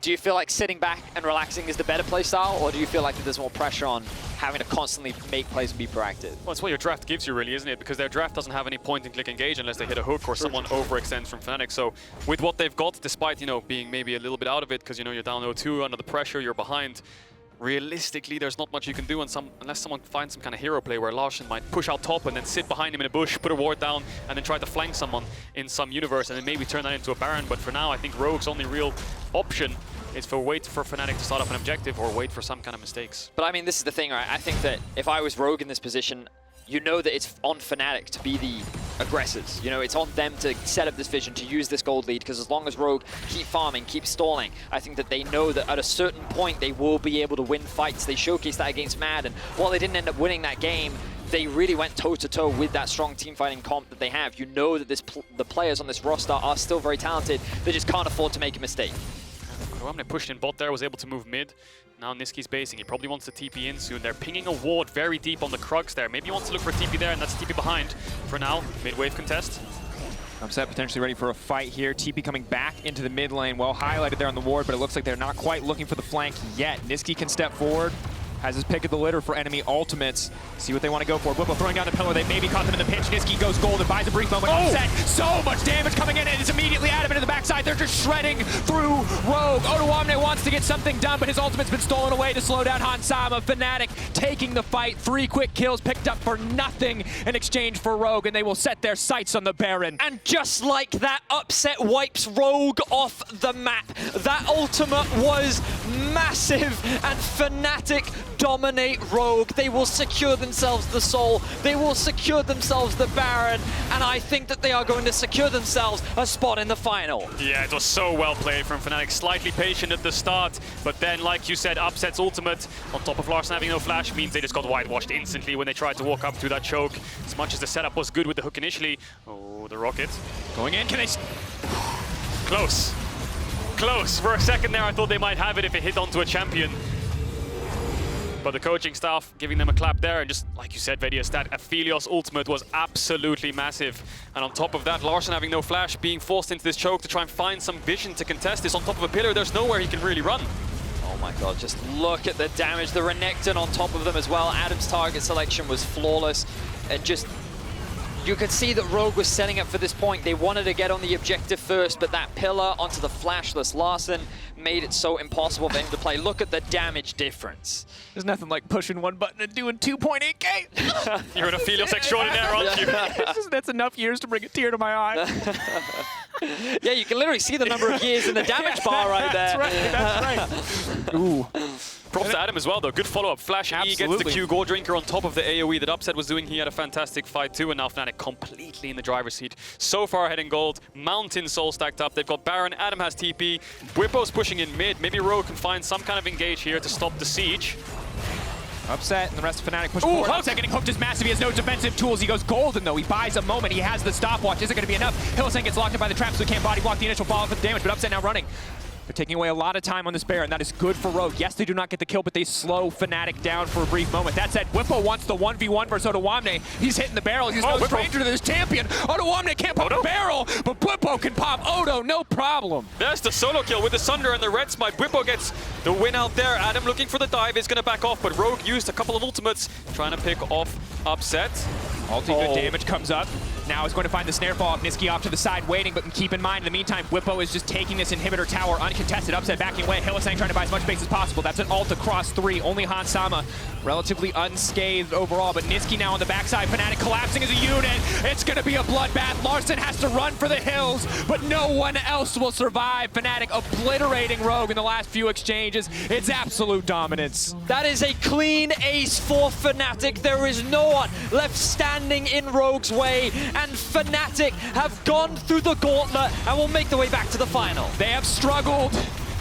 do you feel like sitting back and relaxing is the better play style, or do you feel like that there's more pressure on having to constantly make plays and be proactive? Well, it's what your draft gives you, really, isn't it? Because their draft doesn't have any point-and-click engage unless they hit a hook or someone overextends from Fnatic. So with what they've got, despite, you know, being maybe a little bit out of it, because, you know, you're down 0-2, under the pressure, you're behind, realistically, there's not much you can do unless someone finds some kind of hero play where Larssen might push out top and then sit behind him in a bush, put a ward down, and then try to flank someone in some universe and then maybe turn that into a Baron. But for now, I think Rogue's only real option is for wait for Fnatic to start up an objective or wait for some kind of mistakes. But I mean, this is the thing, right? I think that if I was Rogue in this position, you know that it's on Fnatic to be the aggressors. You know, it's on them to set up this vision, to use this gold lead, because as long as Rogue keep farming, keep stalling, I think that they know that at a certain point they will be able to win fights. They showcased that against Mad, and while they didn't end up winning that game, they really went toe-to-toe with that strong team fighting comp that they have. You know that the players on this roster are still very talented. They just can't afford to make a mistake. Odoamne pushed in bot there, was able to move mid. Now Nisqy's basing. He probably wants to TP in soon. They're pinging a ward very deep on the Krugs there. Maybe he wants to look for TP there, and that's TP behind. For now, mid-wave contest. Upset potentially ready for a fight here. TP coming back into the mid lane. Well highlighted there on the ward, but it looks like they're not quite looking for the flank yet. Nisqy can step forward. Has his pick of the litter for enemy ultimates. See what they want to go for. Bwipo throwing down the pillar. They maybe caught them in the pinch. Nisqy goes gold and buys a brief moment. Upset. So much damage coming in, and it's immediately Adam into the backside. They're just shredding through Rogue. Odoamne wants to get something done, but his ultimate's been stolen away to slow down Hansama. Fnatic taking the fight. 3 quick kills picked up for nothing in exchange for Rogue, and they will set their sights on the Baron. And just like that, Upset wipes Rogue off the map. That ultimate was massive, and Fnatic dominate Rogue. They will secure themselves the Soul, they will secure themselves the Baron, and I think that they are going to secure themselves a spot in the final. Yeah, it was so well played from Fnatic. Slightly patient at the start, but then, like you said, Upset's ultimate on top of Larssen having no flash means they just got whitewashed instantly when they tried to walk up through that choke. As much as the setup was good with the hook initially. Oh, the rocket. Going in, can they... Close. Close. For a second there, I thought they might have it if it hit onto a champion. But the coaching staff giving them a clap there, and just like you said, Vedius, that Aphelios ultimate was absolutely massive. And on top of that, Larssen having no flash, being forced into this choke to try and find some vision to contest this on top of a pillar. There's nowhere he can really run. Oh my god, just look at the damage. The Renekton on top of them as well. Adam's target selection was flawless. And just, you could see that Rogue was setting up for this point. They wanted to get on the objective first, but that pillar onto the flashless Larssen made it so impossible for him to play. Look at the damage difference. There's nothing like pushing one button and doing 2.8K. You're an Aphelios extraordinaire, aren't you? That's enough years to bring a tear to my eye. Yeah, you can literally see the number of years in the damage bar right there. That's right. Ooh. Props to Adam as well, though. Good follow-up. Flash E gets the Q Gore Drinker on top of the AoE that Upset was doing. He had a fantastic fight too, and now Fnatic completely in the driver's seat. So far ahead in gold. Mountain Soul stacked up. They've got Baron. Adam has TP. Bwipo's pushing in mid. Maybe Rogue can find some kind of engage here to stop the siege. Upset, and the rest of Fnatic push forward. Upset getting hooked is massive. He has no defensive tools. He goes golden, though. He buys a moment. He has the stopwatch. Isn't going to be enough. Hylissang gets locked in by the trap, so he can't body block the initial follow for the damage, but Upset now running. They're taking away a lot of time on this Baron. That is good for Rogue. Yes, they do not get the kill, but they slow Fnatic down for a brief moment. That said, Bwipo wants the 1v1 versus Odoamne. He's hitting the barrel. He's no stranger to this champion. Odoamne can't pop a barrel, but Bwipo can pop Odo, no problem. There's the solo kill with the Sunder and the red smite. Bwipo gets the win out there. Adam looking for the dive is going to back off, but Rogue used a couple of ultimates trying to pick off Upset. Ulti good damage comes up. Now he's going to find the snare fall. Nisqy off to the side waiting, but keep in mind, in the meantime, Bwipo is just taking this inhibitor tower uncontested. Upset backing away. Hylissang trying to buy as much space as possible. That's an ult across 3. Only Hansama relatively unscathed overall, but Nisqy now on the backside. Fnatic collapsing as a unit. It's going to be a bloodbath. Larssen has to run for the hills, but no one else will survive. Fnatic obliterating Rogue in the last few exchanges. It's absolute dominance. That is a clean ace for Fnatic. There is no one left standing in Rogue's way, and Fnatic have gone through the gauntlet and will make their way back to the final. They have struggled.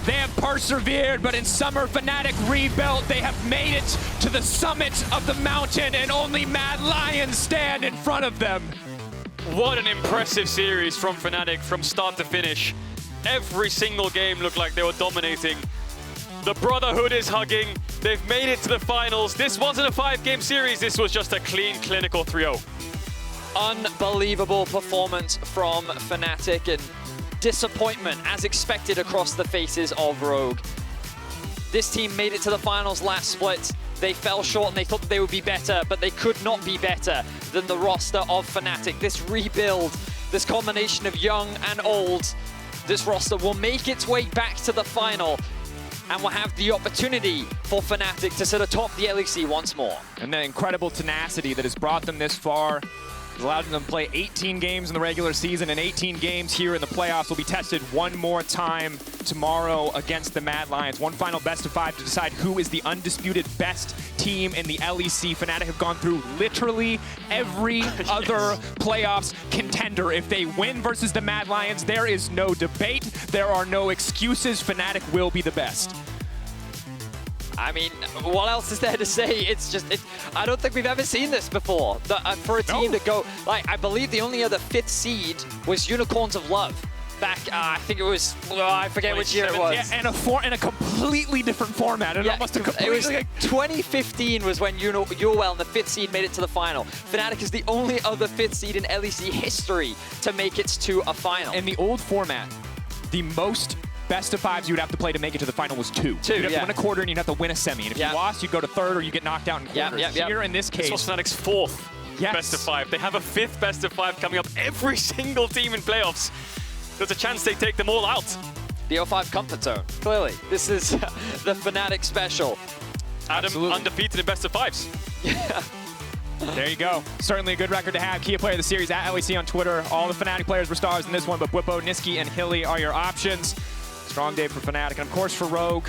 They have persevered, but in summer, Fnatic rebuilt. They have made it to the summit of the mountain, and only Mad Lions stand in front of them. What an impressive series from Fnatic from start to finish. Every single game looked like they were dominating. The Brotherhood is hugging. They've made it to the finals. This wasn't a 5-game series. This was just a clean, clinical 3-0. Unbelievable performance from Fnatic, and disappointment as expected across the faces of Rogue. This team made it to the finals last split. They fell short and they thought that they would be better, but they could not be better than the roster of Fnatic. This rebuild, this combination of young and old, this roster will make its way back to the final and will have the opportunity for Fnatic to sit atop the LEC once more. And the incredible tenacity that has brought them this far has allowed them to play 18 games in the regular season, and 18 games here in the playoffs will be tested one more time tomorrow against the Mad Lions. One final best of 5 to decide who is the undisputed best team in the LEC. Fnatic have gone through literally every other playoffs contender. If they win versus the Mad Lions, there is no debate. There are no excuses. Fnatic will be the best. I mean, what else is there to say? It's just, I don't think we've ever seen this before. For a team to go, like, I believe the only other 5th seed was Unicorns of Love. Back, I think it was, I forget which year it was. Yeah, and in a completely different format. And almost a completely, it was 2015 was when Urwell and the 5th seed made it to the final. Fnatic is the only other 5th seed in LEC history to make it to a final. In the old format, the most best of 5s you would have to play to make it to the final was 2. You'd have to win a quarter and you'd have to win a semi. And if you lost, you'd go to 3rd or you get knocked out in quarters. Here in this case, this was Fnatic's 4th best of 5. They have a 5th best of 5 coming up. Every single team in playoffs, there's a chance they take them all out. The 05 comfort zone, clearly. This is the Fnatic special. Adam undefeated in best of 5s. Yeah. There you go. Certainly a good record to have. Key player of the series at LEC on Twitter. All the Fnatic players were stars in this one, but Bwipo, Nisqy, and Hilly are your options. Strong day for Fnatic, and of course for Rogue.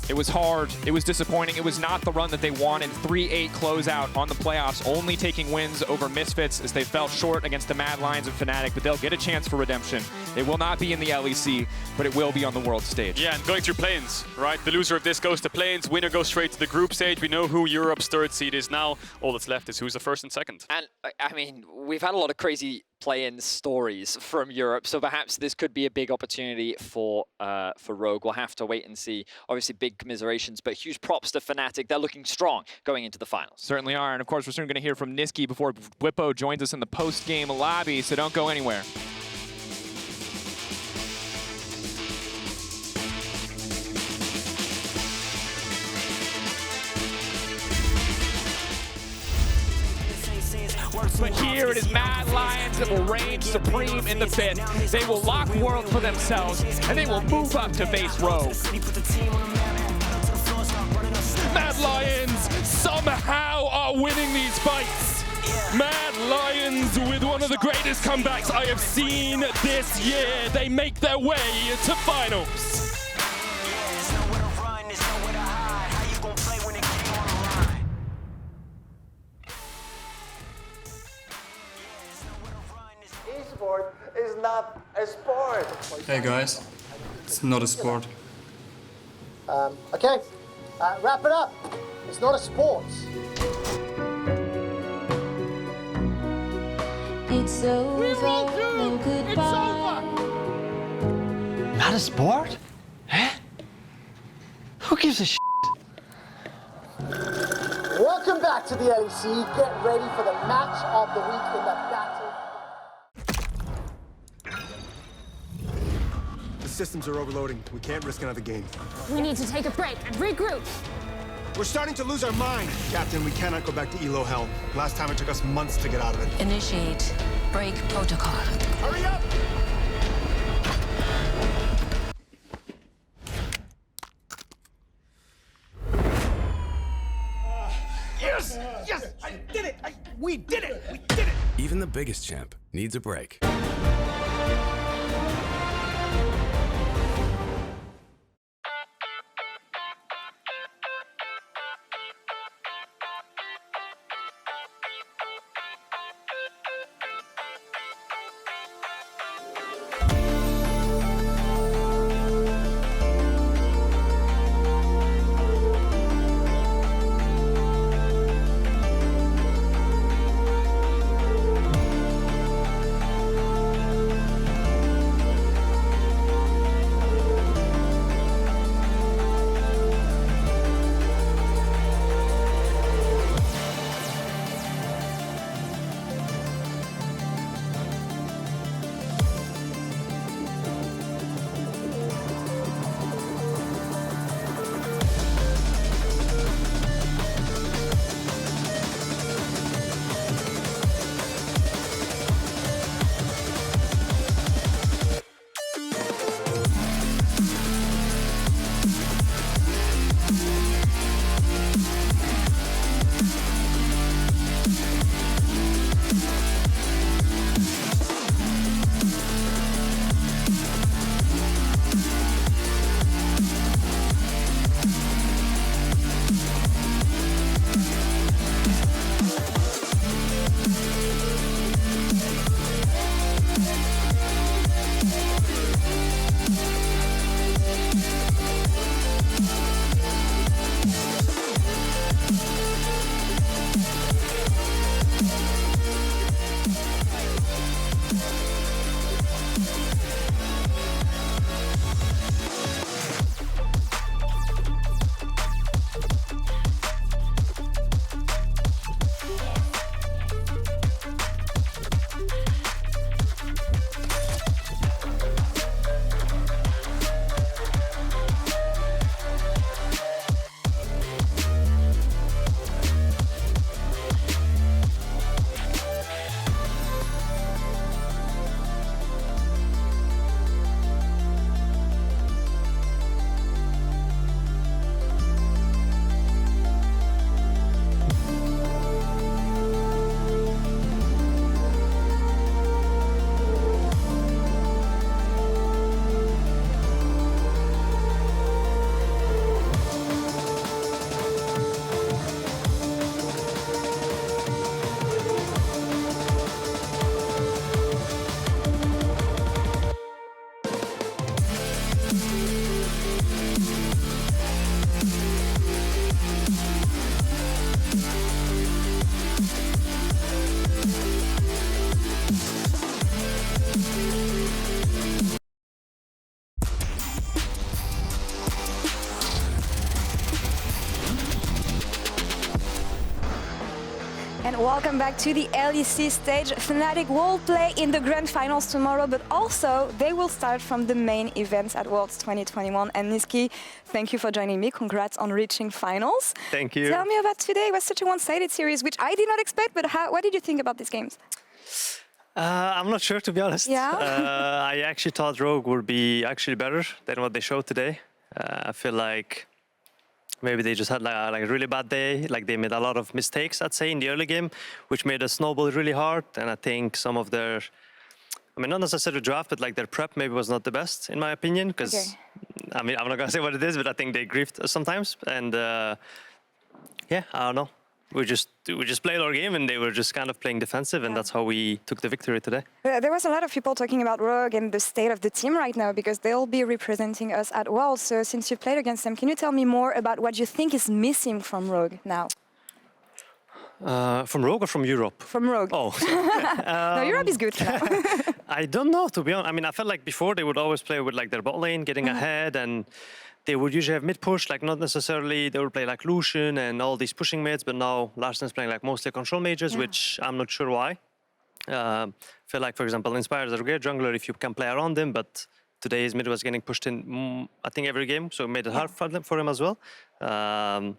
It was hard. It was disappointing. It was not the run that they wanted. 3-8 closeout on the playoffs, only taking wins over Misfits as they fell short against the Mad Lions of Fnatic, but they'll get a chance for redemption. It will not be in the LEC, but it will be on the world stage. Yeah, and going through planes, right? The loser of this goes to planes, winner goes straight to the group stage. We know who Europe's third seed is now. All that's left is who's the first and second. And, I mean, we've had a lot of crazy play-in stories from Europe, so perhaps this could be a big opportunity for Rogue. We'll have to wait and see. Obviously, big commiserations, but huge props to Fnatic. They're looking strong going into the finals. Certainly are, and of course, we're soon going to hear from Nisqy before Bwipo joins us in the post-game lobby, so don't go anywhere. But here it is Mad Lions that will reign supreme in the pit. They will lock world for themselves, and they will move up to face Rogue. Mad Lions somehow are winning these fights. Mad Lions with one of the greatest comebacks I have seen this year. They make their way to finals. Sport is not a sport. Hey guys, it's not a sport. Okay, wrap it up. It's not a sport. It's over, no goodbye. Not a sport? Huh? Who gives a shit? Welcome back to the LEC. Get ready for the match of the week in the battle. The systems are overloading. We can't risk another game. We need to take a break and regroup. We're starting to lose our mind. Captain, we cannot go back to Elo hell. Last time it took us months to get out of it. Initiate break protocol. Hurry up! Yes! Yes! I did it! We did it! We did it! Even the biggest champ needs a break. And welcome back to the LEC stage. Fnatic will play in the grand finals tomorrow, but also they will start from the main events at Worlds 2021. And Nisqy, thank you for joining me. Congrats on reaching finals. Thank you. Tell me about today. It was such a one-sided series, which I did not expect, but what did you think about these games? I'm not sure, to be honest. Yeah? I actually thought Rogue would be actually better than what they showed today. I feel like maybe they just had like a really bad day. Like they made a lot of mistakes, I'd say, in the early game, which made us snowball really hard. And I think some of their, I mean, not necessarily draft, but like their prep maybe was not the best, in my opinion. Because, I mean, I'm not going to say what it is, but I think they griefed us sometimes. And yeah, I don't know. We just played our game and they were just kind of playing defensive, and that's how we took the victory today. There was a lot of people talking about Rogue and the state of the team right now because they'll be representing us at Worlds. So since you played against them, can you tell me more about what you think is missing from Rogue now? From Rogue or from Europe? From Rogue. Oh. No, Europe is good now. I don't know, to be honest. I mean, I felt like before they would always play with like their bot lane, getting ahead, and they would usually have mid push, like not necessarily, they would play like Lucian and all these pushing mids, but now Larsen's playing like mostly control mages, which I'm not sure why. I feel like, for example, Inspire is a great jungler if you can play around him, but today his mid was getting pushed in, I think, every game, so it made it hard for him as well.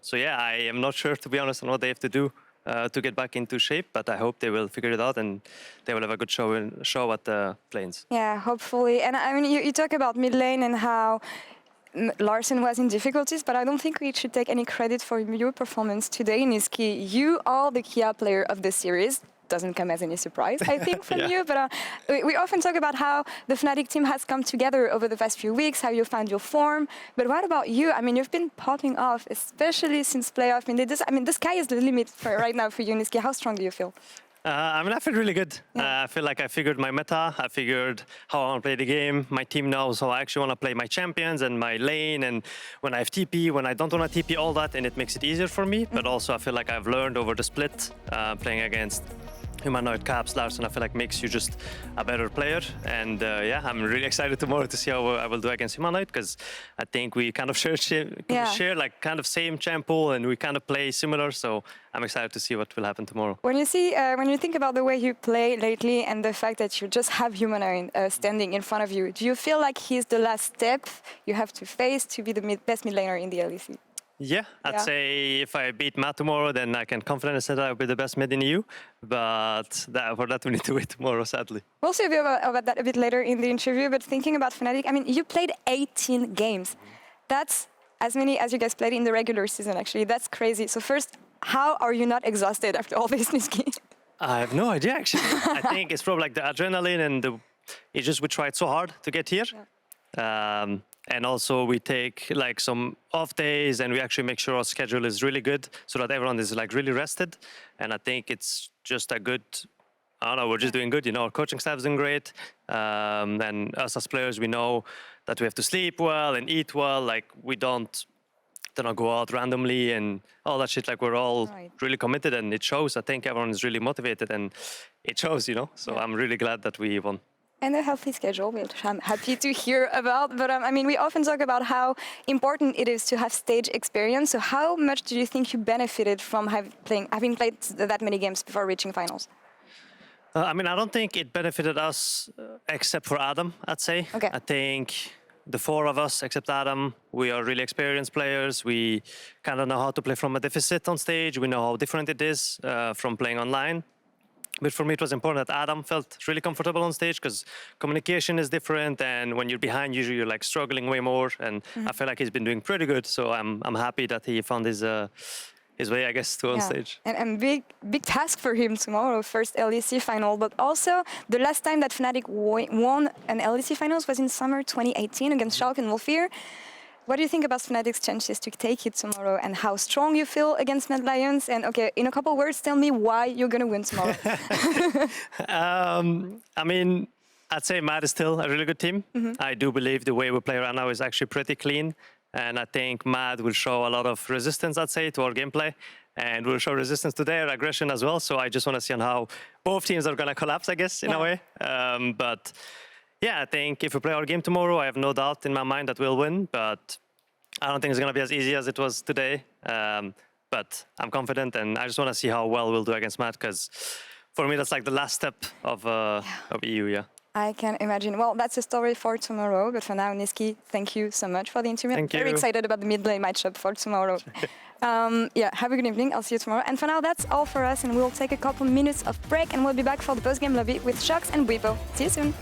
So yeah, I am not sure, to be honest, on what they have to do to get back into shape, but I hope they will figure it out and they will have a good show at the Plains. Yeah, hopefully. And I mean, you talk about mid lane and how Larssen was in difficulties, but I don't think we should take any credit for your performance today, Nisqy. You are the Kia player of the series. Doesn't come as any surprise, I think, from you. But we often talk about how the Fnatic team has come together over the past few weeks, how you found your form. But what about you? I mean, you've been popping off, especially since playoff. I mean, the sky is the limit right now for you, Nisqy. How strong do you feel? I mean, I feel really good. I feel like I figured my meta. I figured how I want to play the game. My team knows how I actually want to play my champions and my lane. And when I have TP, when I don't want to TP, all that. And it makes it easier for me. But also, I feel like I've learned over the split, playing against Humanoid, Caps, Larssen, I feel like makes you just a better player. And yeah, I'm really excited tomorrow to see how I will do against Humanoid, because I think we kind of share like kind of same champ pool and we kind of play similar. So I'm excited to see what will happen tomorrow. When you think about the way you play lately and the fact that you just have Humanoid standing in front of you, do you feel like he's the last step you have to face to be the best mid laner in the LEC? Yeah, I'd say if I beat Matt tomorrow, then I can confidently say that I'll be the best mid in EU. But for that, we need to wait tomorrow, sadly. We'll see about that a bit later in the interview. But thinking about Fnatic, I mean, you played 18 games. That's as many as you guys played in the regular season, actually. That's crazy. So first, how are you not exhausted after all this, Nisqy? I have no idea, actually. I think it's probably like the adrenaline and we tried so hard to get here. Yeah. And also we take like some off days and we actually make sure our schedule is really good so that everyone is like really rested. And I think it's just a good, I don't know, we're just doing good. You know, our coaching staff is doing great. And us as players, we know that we have to sleep well and eat well. Like we don't go out randomly and all that shit. Like we're all really committed and it shows. I think everyone is really motivated and it shows, you know. So I'm really glad that we won. And a healthy schedule, which I'm happy to hear about. But I mean, we often talk about how important it is to have stage experience. So how much do you think you benefited from having played that many games before reaching finals? I mean, I don't think it benefited us except for Adam, I'd say. Okay. I think the four of us, except Adam, we are really experienced players. We kind of know how to play from a deficit on stage. We know how different it is from playing online. But for me, it was important that Adam felt really comfortable on stage because communication is different. And when you're behind, usually you're like struggling way more. And I feel like he's been doing pretty good. So I'm happy that he found his way, I guess, to on stage. And big task for him tomorrow, first LEC final. But also, the last time that Fnatic won an LEC finals was in summer 2018 against Schalke and Wolfir. What do you think about Fnatic's chances to take it tomorrow and how strong you feel against Mad Lions? And okay, in a couple words, tell me why you're going to win tomorrow. I mean, I'd say Mad is still a really good team. I do believe the way we play right now is actually pretty clean. And I think Mad will show a lot of resistance, I'd say, to our gameplay. And will show resistance to their aggression as well. So I just want to see on how both teams are going to collapse, I guess, in a way. But yeah, I think if we play our game tomorrow, I have no doubt in my mind that we'll win. But I don't think it's going to be as easy as it was today. But I'm confident, and I just want to see how well we'll do against Mad, because for me, that's like the last step of EU, yeah. I can imagine. Well, that's a story for tomorrow. But for now, Nisqy, thank you so much for the interview. Thank I'm very you. excited about the mid-lane matchup for tomorrow. Yeah, have a good evening. I'll see you tomorrow. And for now, that's all for us. And we'll take a couple minutes of break. And we'll be back for the post-game lobby with Shox and Bwipo. See you soon.